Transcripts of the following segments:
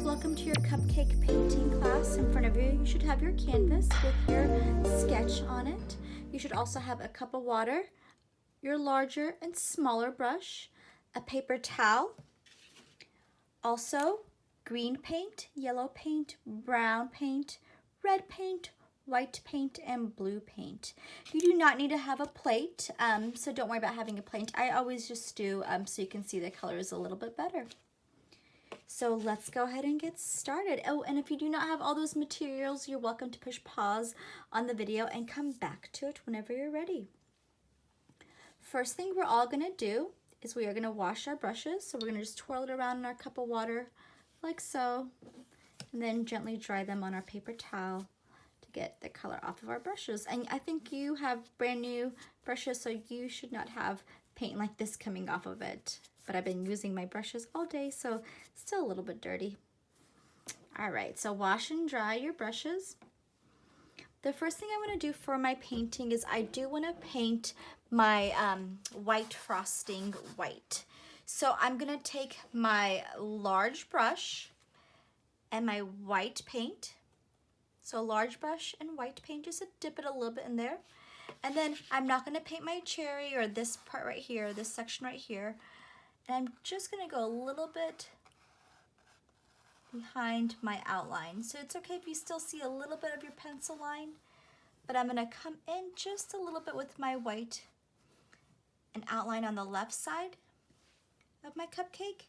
welcome to your cupcake painting class. In front of you, you should have your canvas with your sketch on it. You should also have a cup of water, your larger and smaller brush, a paper towel, also green paint, yellow paint, brown paint, red paint, white paint, and blue paint. You do not need to have a plate, so don't worry about having a plate. I always just do so you can see the colors a little bit better. So let's go ahead and get started. Oh, and if you do not have all those materials, you're welcome to push pause on the video and come back to it whenever you're ready. First thing we're all gonna do is we are gonna wash our brushes. So we're gonna just twirl it around in our cup of water like so, and then gently dry them on our paper towel to get the color off of our brushes. And I think you have brand new brushes, so you should not have paint like this coming off of it. But I've been using my brushes all day, so still a little bit dirty. All right, so wash and dry your brushes. The first thing I want to do for my painting is I do want to paint my white frosting white. So I'm going to take my large brush and my white paint. So large brush and white paint, just dip it a little bit in there. And then I'm not going to paint my cherry or this part right here, this section right here. And I'm just gonna go a little bit behind my outline. So it's okay if you still see a little bit of your pencil line, but I'm gonna come in just a little bit with my white and outline on the left side of my cupcake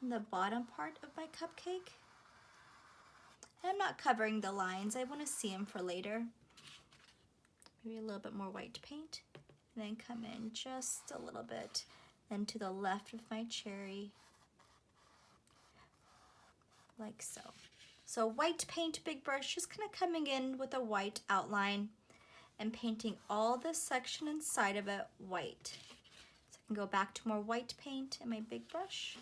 and the bottom part of my cupcake. And I'm not covering the lines, I wanna see them for later. Maybe a little bit more white paint, and then come in just a little bit and to the left of my cherry, like so. So white paint, big brush, just kind of coming in with a white outline and painting all this section inside of it white. So I can go back to more white paint and my big brush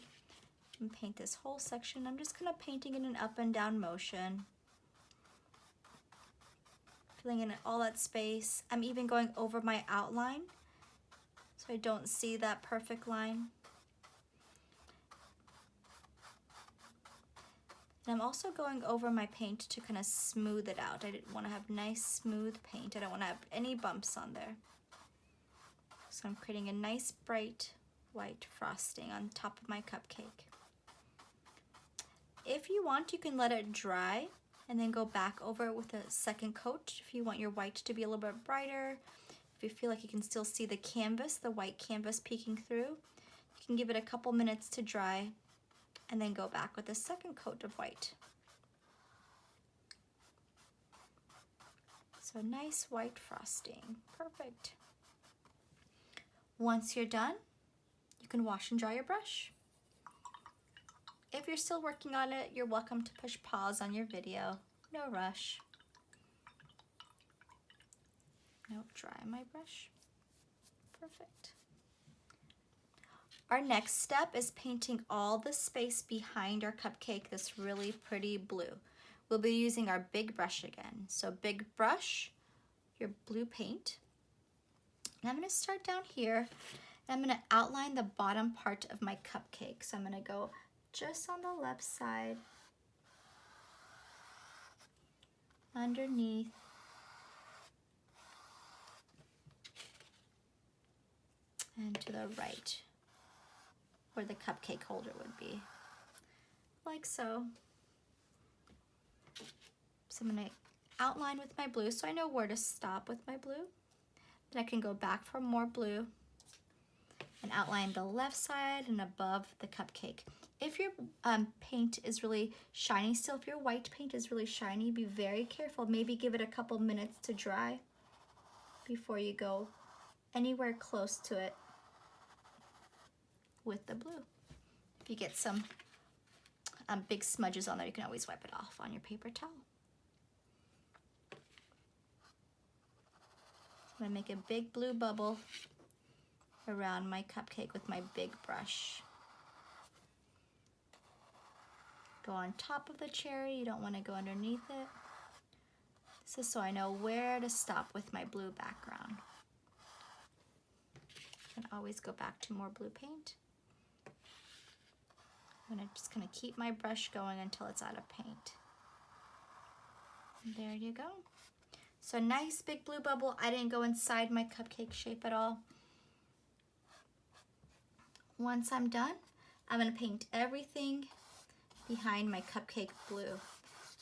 and paint this whole section. I'm just kind of painting in an up and down motion, filling in all that space. I'm even going over my outline so I don't see that perfect line. And I'm also going over my paint to kind of smooth it out. I want to have nice smooth paint. I don't want to have any bumps on there. So I'm creating a nice bright white frosting on top of my cupcake. If you want, you can let it dry and then go back over it with a second coat if you want your white to be a little bit brighter. If you feel like you can still see the canvas, the white canvas peeking through, you can give it a couple minutes to dry and then go back with a second coat of white. So nice white frosting, perfect. Once you're done, you can wash and dry your brush. If you're still working on it, you're welcome to push pause on your video, no rush. Now dry my brush. Perfect. Our next step is painting all the space behind our cupcake this really pretty blue. We'll be using our big brush again. So big brush, your blue paint. And I'm going to start down here and I'm going to outline the bottom part of my cupcake. So I'm going to go just on the left side, underneath, and to the right, where the cupcake holder would be, like so. So I'm going to outline with my blue so I know where to stop with my blue. Then I can go back for more blue and outline the left side and above the cupcake. If your paint is really shiny still, if your white paint is really shiny, be very careful. Maybe give it a couple minutes to dry before you go anywhere close to it with the blue. If you get some big smudges on there, you can always wipe it off on your paper towel. I'm gonna make a big blue bubble around my cupcake with my big brush. Go on top of the cherry, you don't want to go underneath it. This is so I know where to stop with my blue background. You can always go back to more blue paint. I'm just gonna keep my brush going until it's out of paint. There you go. So nice big blue bubble. I didn't go inside my cupcake shape at all. Once I'm done, I'm gonna paint everything behind my cupcake blue.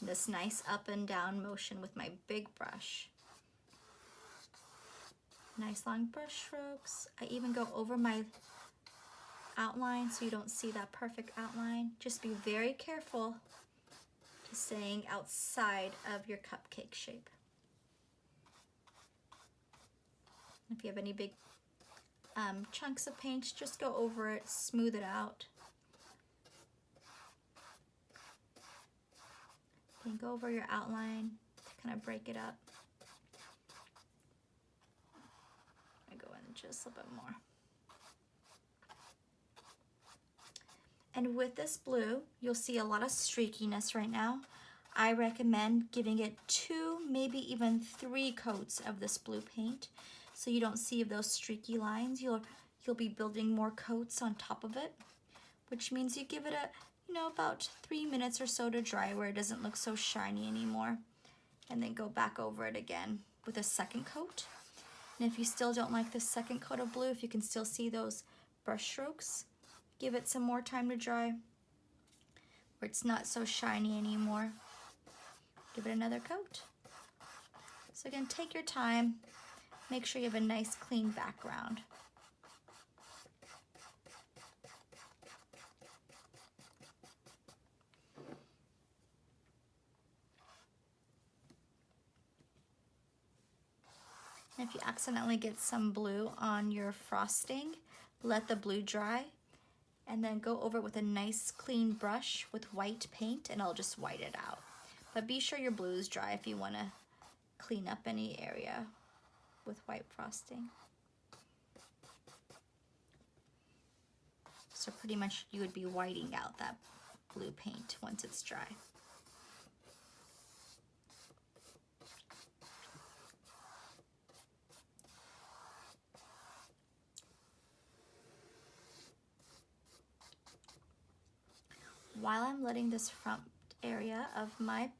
This nice up and down motion with my big brush. Nice long brush strokes. I even go over my outline so you don't see that perfect outline. Just be very careful to staying outside of your cupcake shape. If you have any big chunks of paint, just go over it, smooth it out. You can go over your outline to kind of break it up. I go in just a little bit more. And with this blue, you'll see a lot of streakiness right now. I recommend giving it 2, maybe even 3 coats of this blue paint so you don't see those streaky lines. You'll be building more coats on top of it, which means you give it about 3 minutes or so to dry where it doesn't look so shiny anymore. And then go back over it again with a second coat. And if you still don't like the second coat of blue, if you can still see those brush strokes, give it some more time to dry where it's not so shiny anymore. Give it another coat. So again, take your time. Make sure you have a nice clean background. And if you accidentally get some blue on your frosting, let the blue dry and then go over it with a nice clean brush with white paint and I'll just white it out. But be sure your blue is dry if you want to clean up any area with white frosting. So pretty much you would be whiting out that blue paint once it's dry. While I'm letting this front area of my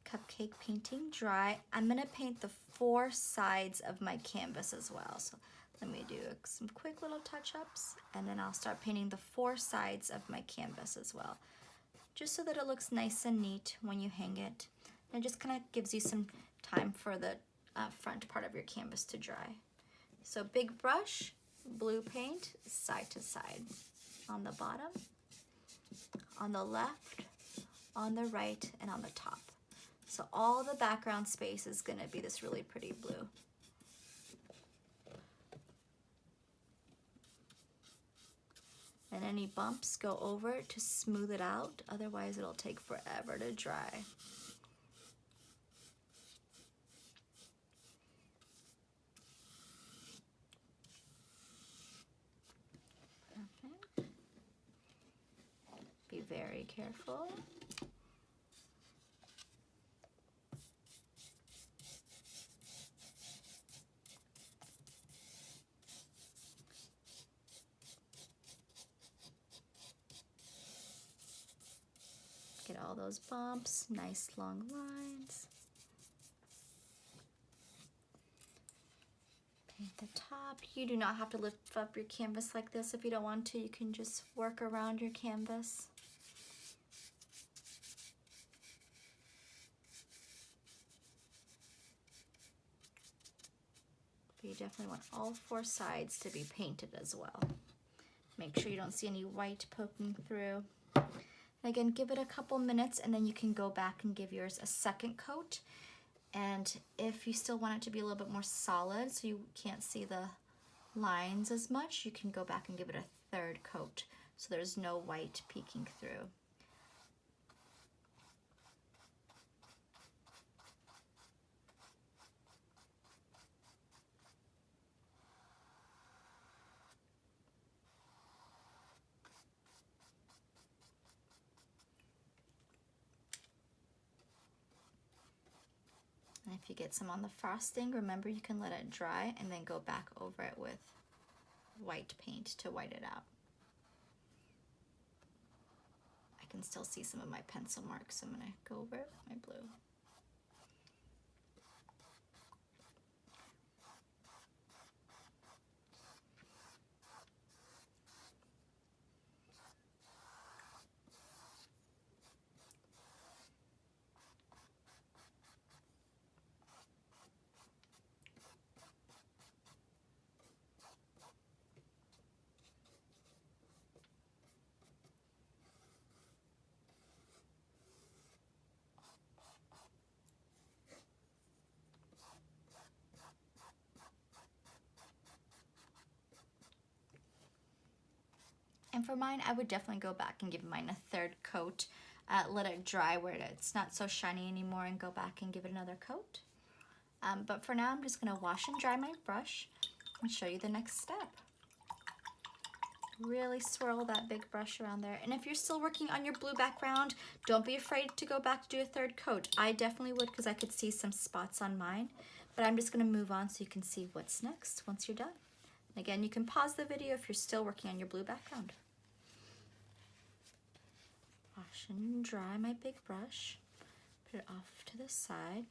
cupcake painting dry, I'm gonna paint the 4 sides of my canvas as well. So let me do some quick little touch-ups and then I'll start painting the 4 sides of my canvas as well, just so that it looks nice and neat when you hang it. And it just kind of gives you some time for the front part of your canvas to dry. So big brush, blue paint, side to side. On the bottom, on the left, on the right, and on the top. So all the background space is gonna be this really pretty blue. And any bumps, go over it to smooth it out, otherwise it'll take forever to dry. Perfect. Be very careful. Get all those bumps, nice long lines. Paint the top. You do not have to lift up your canvas like this if you don't want to. You can just work around your canvas. But you definitely want all 4 sides to be painted as well. Make sure you don't see any white poking through. Again, give it a couple minutes and then you can go back and give yours a second coat. And if you still want it to be a little bit more solid so you can't see the lines as much, you can go back and give it a 3rd coat so there's no white peeking through. And if you get some on the frosting, remember you can let it dry and then go back over it with white paint to white it out. can still see some of my pencil marks. So I'm gonna go over it with my blue. And for mine, I would definitely go back and give mine a third coat. Let it dry where it's not so shiny anymore and go back and give it another coat. But for now, I'm just gonna wash and dry my brush and show you the next step. Really swirl that big brush around there. And if you're still working on your blue background, don't be afraid to go back to do a third coat. I definitely would because I could see some spots on mine. But I'm just gonna move on so you can see what's next once you're done. Again, you can pause the video if you're still working on your blue background. Wash and dry my big brush. Put it off to the side.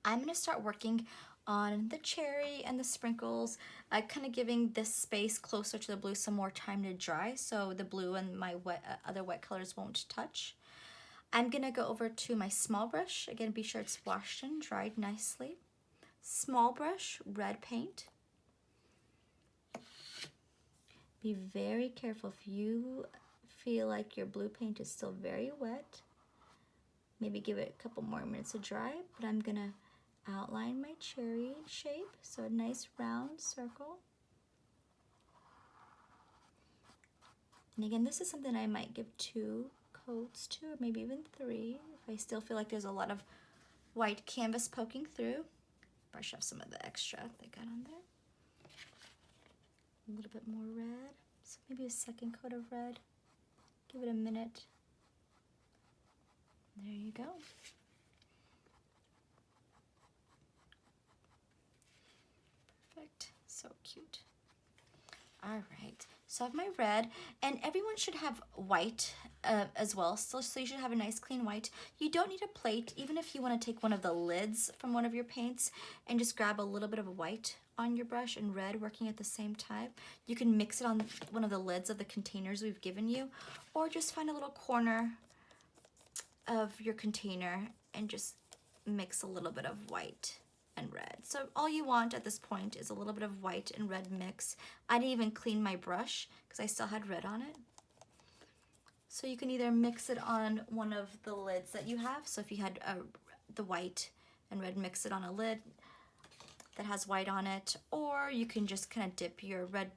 I'm going to start working on the cherry and the sprinkles, kind of giving this space closer to the blue some more time to dry so the blue and my other wet colors won't touch. I'm going to go over to my small brush. Again, be sure it's washed and dried nicely. Small brush, red paint. Be very careful if you feel like your blue paint is still very wet. Maybe give it a couple more minutes to dry, but I'm gonna outline my cherry shape, so a nice round circle. And again, this is something I might give 2 coats to, or maybe even 3, if I still feel like there's a lot of white canvas poking through. Brush off some of the extra that got on there. A little bit more red, so maybe a second coat of red. Give it a minute. There you go. Perfect, so cute. All right, so I have my red, and everyone should have white as well, so you should have a nice clean white. You don't need a plate, even if you want to take one of the lids from one of your paints and just grab a little bit of white on your brush and red working at the same time. You can mix it on one of the lids of the containers we've given you, or just find a little corner of your container and just mix a little bit of white and red. So all you want at this point is a little bit of white and red mix. I didn't even clean my brush because I still had red on it. So you can either mix it on one of the lids that you have. So if you had the white and red, mix it on a lid that has white on it, or you can just kind of dip your red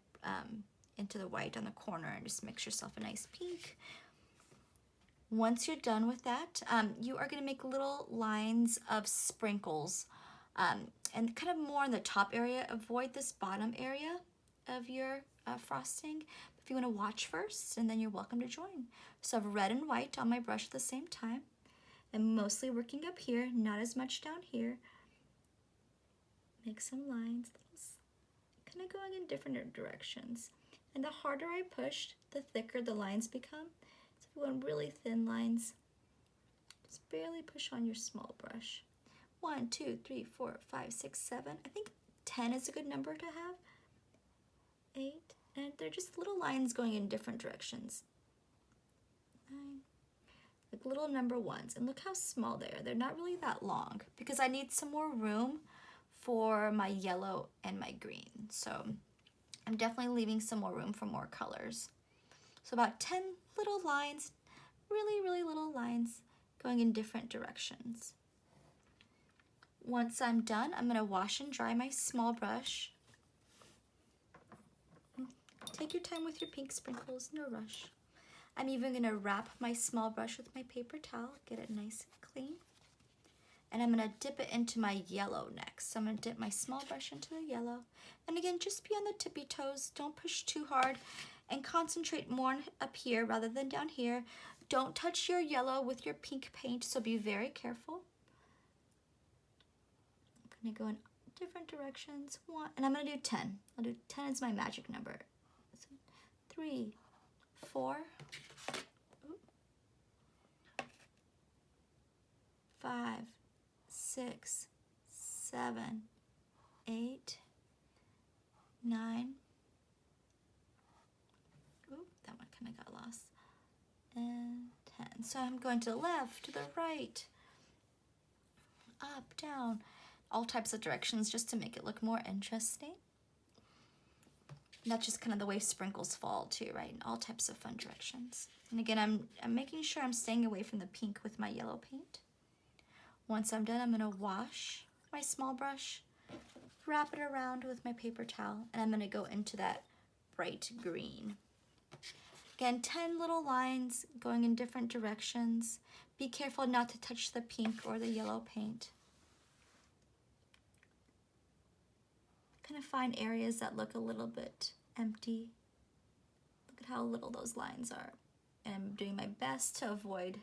into the white on the corner and just mix yourself a nice pink. Once you're done with that, you are going to make little lines of sprinkles and kind of more in the top area. Avoid this bottom area of your frosting. If you want to watch first, and then you're welcome to join. So I have red and white on my brush at the same time. I'm mostly working up here, not as much down here. Make some lines, kind of going in different directions. And the harder I pushed, the thicker the lines become. So if you want really thin lines, just barely push on your small brush. 1, 2, 3, 4, 5, 6, 7. I think 10 is a good number to have. 8, and they're just little lines going in different directions. 9, like little number 1s. And look how small they are. They're not really that long because I need some more room for my yellow and my green. So I'm definitely leaving some more room for more colors. So about 10 little lines, really little lines going in different directions. Once I'm done, I'm gonna wash and dry my small brush. Take your time with your pink sprinkles, no rush. I'm even gonna wrap my small brush with my paper towel, get it nice and clean. And I'm gonna dip it into my yellow next. So I'm gonna dip my small brush into the yellow. And again, just be on the tippy toes. Don't push too hard and concentrate more up here rather than down here. Don't touch your yellow with your pink paint, so be very careful. I'm gonna go in different directions. 1, and I'm gonna do 10. I'll do 10 as my magic number. So 3, 4, 6, 7, 8, 9. Oop, that one kind of got lost. And 10. So I'm going to the left, to the right, up, down, all types of directions just to make it look more interesting. That's just kind of the way sprinkles fall too, right? In all types of fun directions. And again, I'm making sure I'm staying away from the pink with my yellow paint. Once I'm done, I'm gonna wash my small brush, wrap it around with my paper towel, and I'm gonna go into that bright green. Again, 10 little lines going in different directions. Be careful not to touch the pink or the yellow paint. Kind of find areas that look a little bit empty. Look at how little those lines are. And I'm doing my best to avoid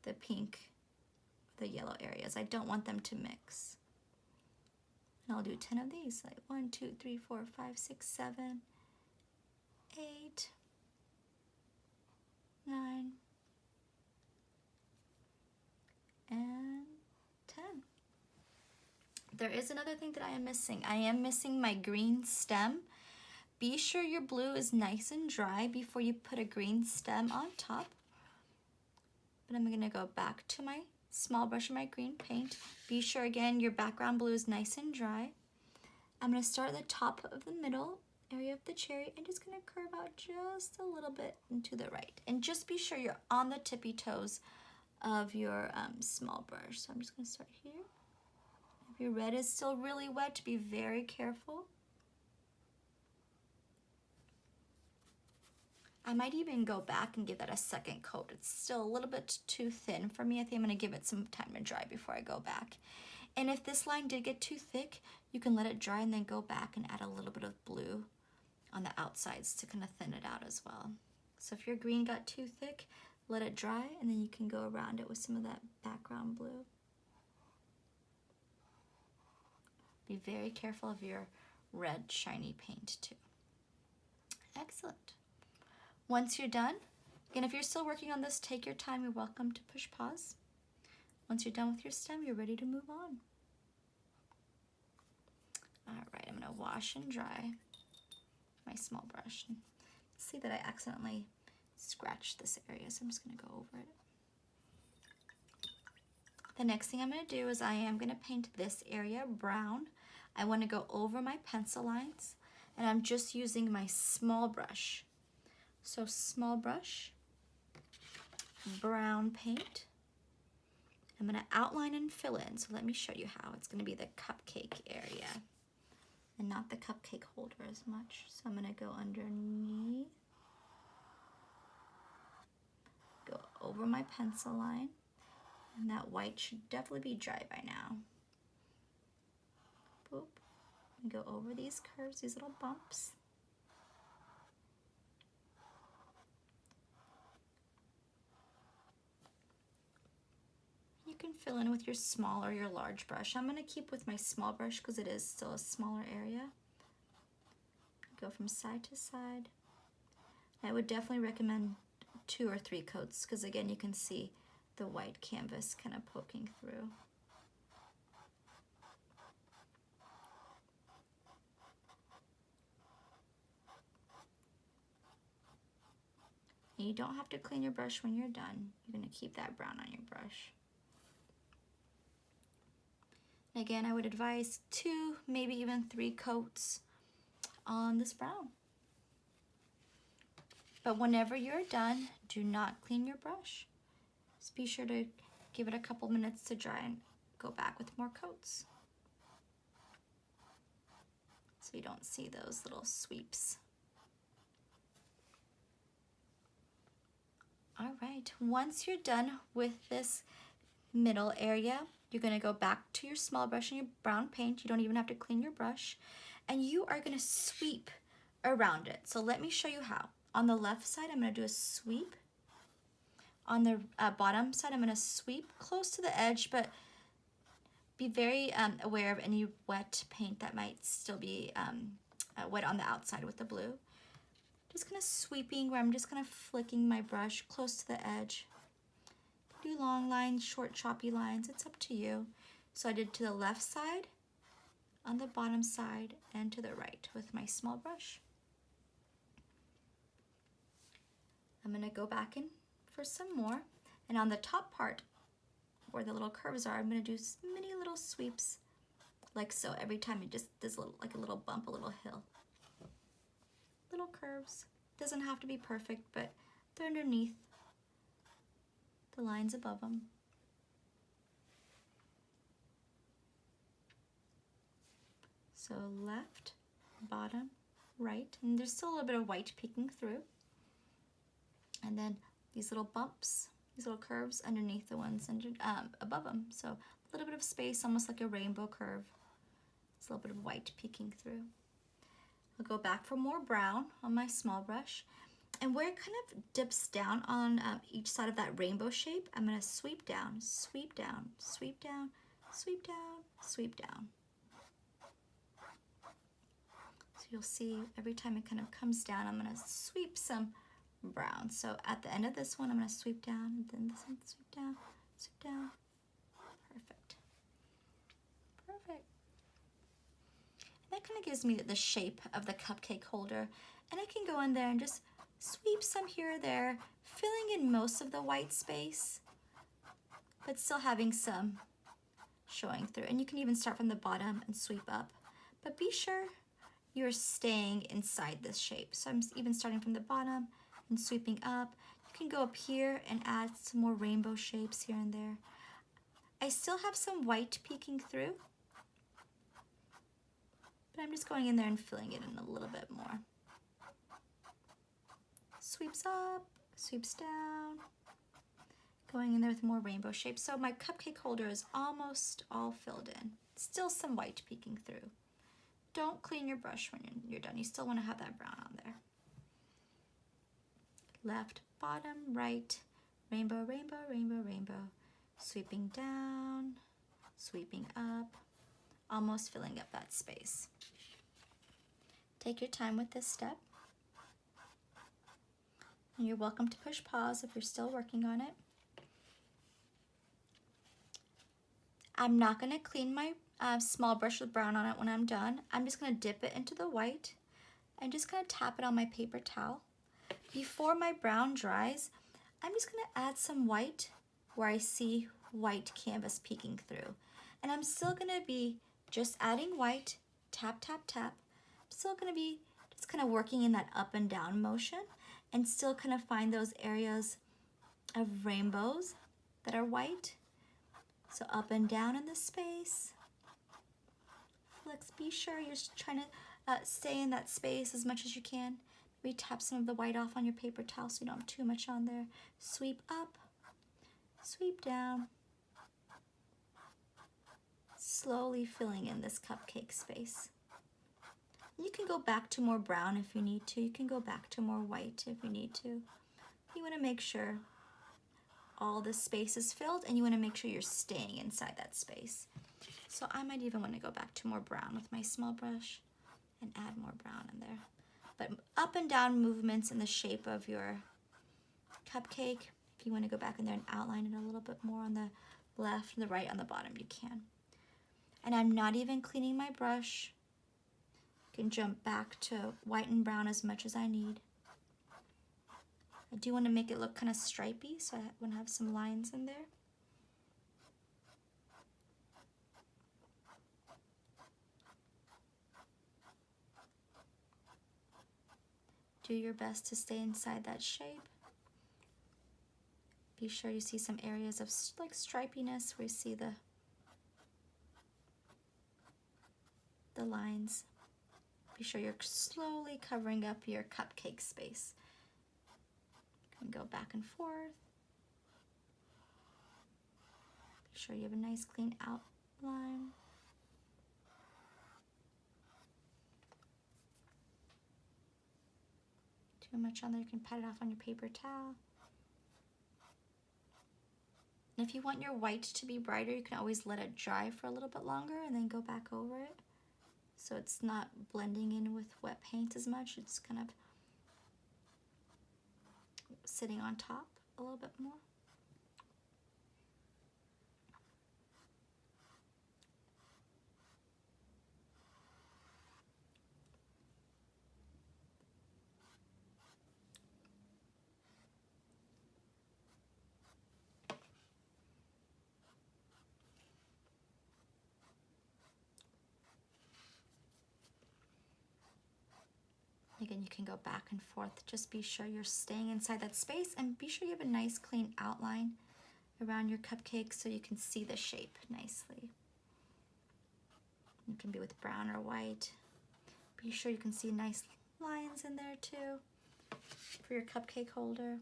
the pink, the yellow areas. I don't want them to mix. And I'll do 10 of these, like 1, 2, 3, 4, 5, 6, 7, 8, 9, and 10. There is another thing that I am missing. I am missing my green stem. Be sure your blue is nice and dry before you put a green stem on top. But I'm gonna go back to my small brush and my green paint. Be sure again your background blue is nice and dry. I'm gonna start at the top of the middle area of the cherry and just gonna curve out just a little bit into the right. And just be sure you're on the tippy toes of your small brush. So I'm just gonna start here. If your red is still really wet, be very careful. I might even go back and give that a second coat. It's still a little bit too thin for me. I think I'm gonna give it some time to dry before I go back. And if this line did get too thick, you can let it dry and then go back and add a little bit of blue on the outsides to kind of thin it out as well. So if your green got too thick, let it dry and then you can go around it with some of that background blue. Be very careful of your red shiny paint too. Excellent. Once you're done, again, if you're still working on this, take your time. You're welcome to push pause. Once you're done with your stem, you're ready to move on. All right, I'm gonna wash and dry my small brush. See that I accidentally scratched this area, so I'm just gonna go over it. The next thing I'm gonna do is I am gonna paint this area brown. I wanna go over my pencil lines, and I'm just using my small brush. So small brush, brown paint. I'm gonna outline and fill in. So let me show you how. It's gonna be the cupcake area and not the cupcake holder as much. So I'm gonna go underneath, go over my pencil line, and that white should definitely be dry by now. Boop, and go over these curves, these little bumps. You can fill in with your small or your large brush. I'm gonna keep with my small brush because it is still a smaller area. Go from side to side. I would definitely recommend 2 or 3 coats because again, you can see the white canvas kind of poking through. And you don't have to clean your brush when you're done. You're gonna keep that brown on your brush. And again, I would advise 2, maybe even 3 coats on this brown. But whenever you're done, do not clean your brush. Just be sure to give it a couple minutes to dry and go back with more coats. So you don't see those little sweeps. All right, once you're done with this middle area, you're gonna go back to your small brush and your brown paint. You don't even have to clean your brush. And you are gonna sweep around it. So let me show you how. On the left side, I'm gonna do a sweep. On the bottom side, I'm gonna sweep close to the edge, but be very aware of any wet paint that might still be wet on the outside with the blue. Just kind of sweeping where I'm just kind of flicking my brush close to the edge. Do long lines, short choppy lines, it's up to you. So I did to the left side, on the bottom side, and to the right with my small brush. I'm gonna go back in for some more, and on the top part where the little curves are, I'm gonna do many little sweeps like so. Every time it just does like a little bump, a little hill. Little curves. Doesn't have to be perfect, but they're underneath the lines above them. So left, bottom, right, and there's still a little bit of white peeking through. And then these little bumps, these little curves underneath the ones under, above them. So a little bit of space, almost like a rainbow curve. It's a little bit of white peeking through. I'll go back for more brown on my small brush. And where it kind of dips down on each side of that rainbow shape, I'm gonna sweep down, sweep down, sweep down, sweep down, sweep down. So you'll see every time it kind of comes down, I'm gonna sweep some brown. So at the end of this one, I'm gonna sweep down, then this one, sweep down, sweep down. Perfect. Perfect. And that kind of gives me the shape of the cupcake holder. And I can go in there and just sweep some here or there, filling in most of the white space, but still having some showing through. And you can even start from the bottom and sweep up. But be sure you're staying inside this shape. So I'm even starting from the bottom and sweeping up. You can go up here and add some more rainbow shapes here and there. I still have some white peeking through, but I'm just going in there and filling it in a little bit more. Sweeps up, sweeps down, going in there with more rainbow shapes. So my cupcake holder is almost all filled in. Still some white peeking through. Don't clean your brush when you're done. You still want to have that brown on there. Left, bottom, right, rainbow, rainbow, rainbow, rainbow. Sweeping down, sweeping up, almost filling up that space. Take your time with this step. And you're welcome to push pause if you're still working on it. I'm not going to clean my small brush with brown on it when I'm done. I'm just going to dip it into the white and just going to tap it on my paper towel. Before my brown dries, I'm just going to add some white where I see white canvas peeking through. And I'm still going to be just adding white, tap, tap, tap. I'm still going to be just kind of working in that up and down motion and still kind of find those areas of rainbows that are white. So up and down in the space. Let's be sure you're trying to stay in that space as much as you can. Maybe tap some of the white off on your paper towel so you don't have too much on there. Sweep up, sweep down. Slowly filling in this cupcake space. You can go back to more brown if you need to. You can go back to more white if you need to. You want to make sure all the space is filled and you want to make sure you're staying inside that space. So I might even want to go back to more brown with my small brush and add more brown in there. But up and down movements in the shape of your cupcake. If you want to go back in there and outline it a little bit more on the left and the right on the bottom, you can. And I'm not even cleaning my brush. I can jump back to white and brown as much as I need. I do want to make it look kind of stripy, so I want to have some lines in there. Do your best to stay inside that shape. Be sure you see some areas of like stripiness where you see the lines. Be sure you're slowly covering up your cupcake space. You can go back and forth. Be sure you have a nice clean outline. Too much on there, you can pat it off on your paper towel. And if you want your white to be brighter, you can always let it dry for a little bit longer and then go back over it. So it's not blending in with wet paint as much. It's kind of sitting on top a little bit more. Again, you can go back and forth. Just be sure you're staying inside that space and be sure you have a nice clean outline around your cupcake so you can see the shape nicely. It can be with brown or white. Be sure you can see nice lines in there too for your cupcake holder.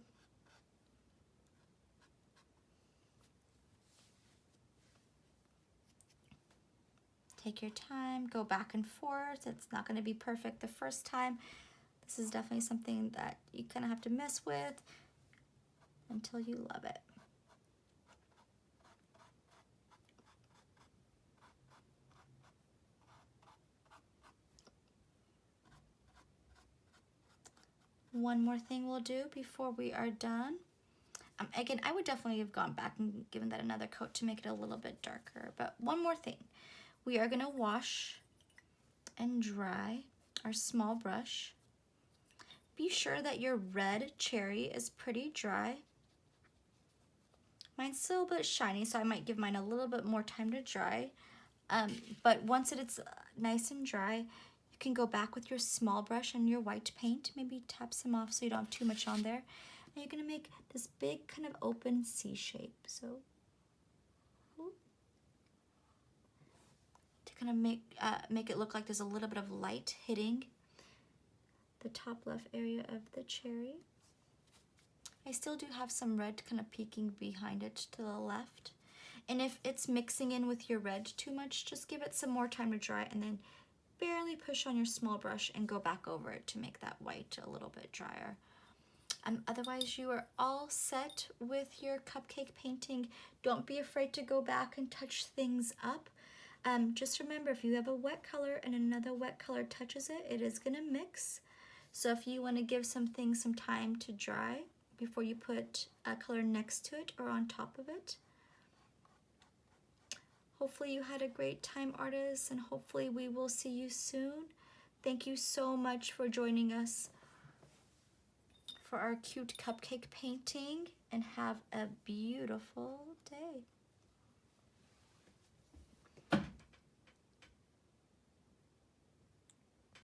Take your time, go back and forth. It's not going to be perfect the first time. This is definitely something that you kind of have to mess with until you love it. One more thing we'll do before we are done. Again, I would definitely have gone back and given that another coat to make it a little bit darker. But one more thing. We are going to wash and dry our small brush. Be sure that your red cherry is pretty dry. Mine's still a bit shiny, so I might give mine a little bit more time to dry. But once it's nice and dry, you can go back with your small brush and your white paint. Maybe tap some off so you don't have too much on there. And you're going to make this big kind of open C shape. So to kind of make it look like there's a little bit of light hitting the top left area of the cherry. I still do have some red kind of peeking behind it to the left. And if it's mixing in with your red too much, just give it some more time to dry and then barely push on your small brush and go back over it to make that white a little bit drier. Otherwise, you are all set with your cupcake painting. Don't be afraid to go back and touch things up. Just remember, if you have a wet color and another wet color touches it, it is going to mix. So if you want to give some things some time to dry before you put a color next to it or on top of it. Hopefully you had a great time, artists, and hopefully we will see you soon. Thank you so much for joining us for our cute cupcake painting, and have a beautiful day.